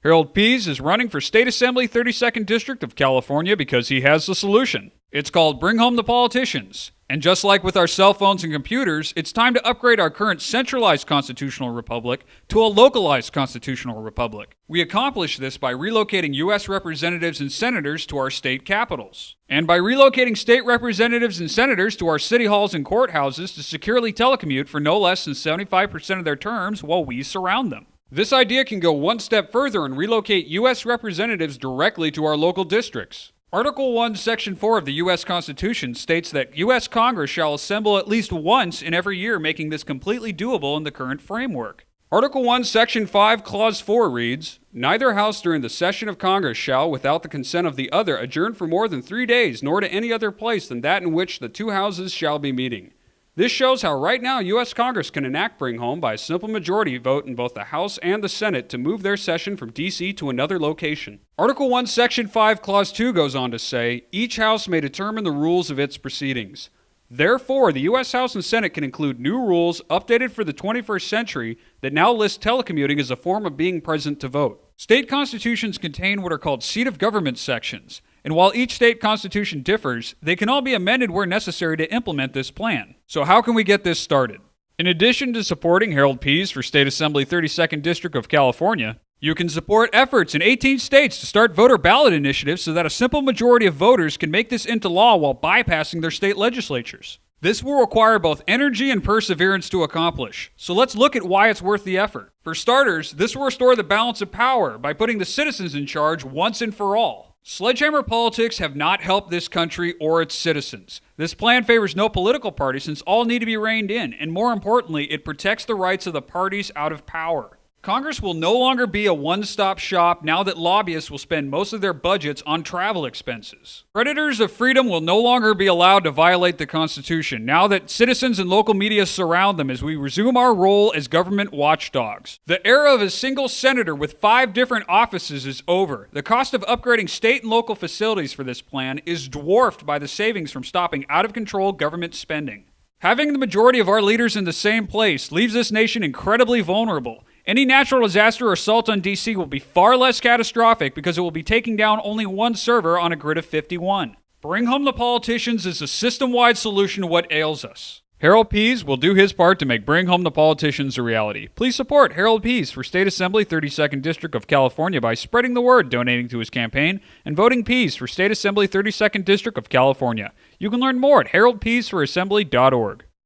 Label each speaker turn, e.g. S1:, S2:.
S1: Harold Pease is running for State Assembly 32nd District of California because he has the solution. It's called Bring Home the Politicians. And just like with our cell phones and computers, it's time to upgrade our current centralized constitutional republic to a localized constitutional republic. We accomplish this by relocating U.S. representatives and senators to our state capitals, and by relocating state representatives and senators to our city halls and courthouses to securely telecommute for no less than 75% of their terms while we surround them. This idea can go one step further and relocate U.S. representatives directly to our local districts. Article 1, Section 4 of the U.S. Constitution states that U.S. Congress shall assemble at least once in every year, making this completely doable in the current framework. Article 1, Section 5, Clause 4 reads, "Neither House during the session of Congress shall, without the consent of the other, adjourn for more than 3 days, nor to any other place than that in which the two houses shall be meeting." This shows how right now U.S. Congress can enact Bring Home by a simple majority vote in both the House and the Senate to move their session from D.C. to another location. Article 1, Section 5, Clause 2 goes on to say, "Each House may determine the rules of its proceedings." Therefore, the U.S. House and Senate can include new rules updated for the 21st century that now list telecommuting as a form of being present to vote. State constitutions contain what are called seat of government sections, and while each state constitution differs, they can all be amended where necessary to implement this plan. So how can we get this started? In addition to supporting Harold Pease for State Assembly 32nd District of California, you can support efforts in 18 states to start voter ballot initiatives so that a simple majority of voters can make this into law while bypassing their state legislatures. This will require both energy and perseverance to accomplish. So let's look at why it's worth the effort. For starters, this will restore the balance of power by putting the citizens in charge once and for all. Sledgehammer politics have not helped this country or its citizens. This plan favors no political party since all need to be reined in, and more importantly, it protects the rights of the parties out of power. Congress will no longer be a one-stop shop now that lobbyists will spend most of their budgets on travel expenses. Predators of freedom will no longer be allowed to violate the Constitution now that citizens and local media surround them as we resume our role as government watchdogs. The era of a single senator with 5 different offices is over. The cost of upgrading state and local facilities for this plan is dwarfed by the savings from stopping out-of-control government spending. Having the majority of our leaders in the same place leaves this nation incredibly vulnerable. Any natural disaster or assault on D.C. will be far less catastrophic because it will be taking down only one server on a grid of 51. Bring Home the Politicians is a system-wide solution to what ails us. Harold Pease will do his part to make Bring Home the Politicians a reality. Please support Harold Pease for State Assembly 32nd District of California by spreading the word, donating to his campaign, and voting Pease for State Assembly 32nd District of California. You can learn more at haroldpeasefораssembly.org.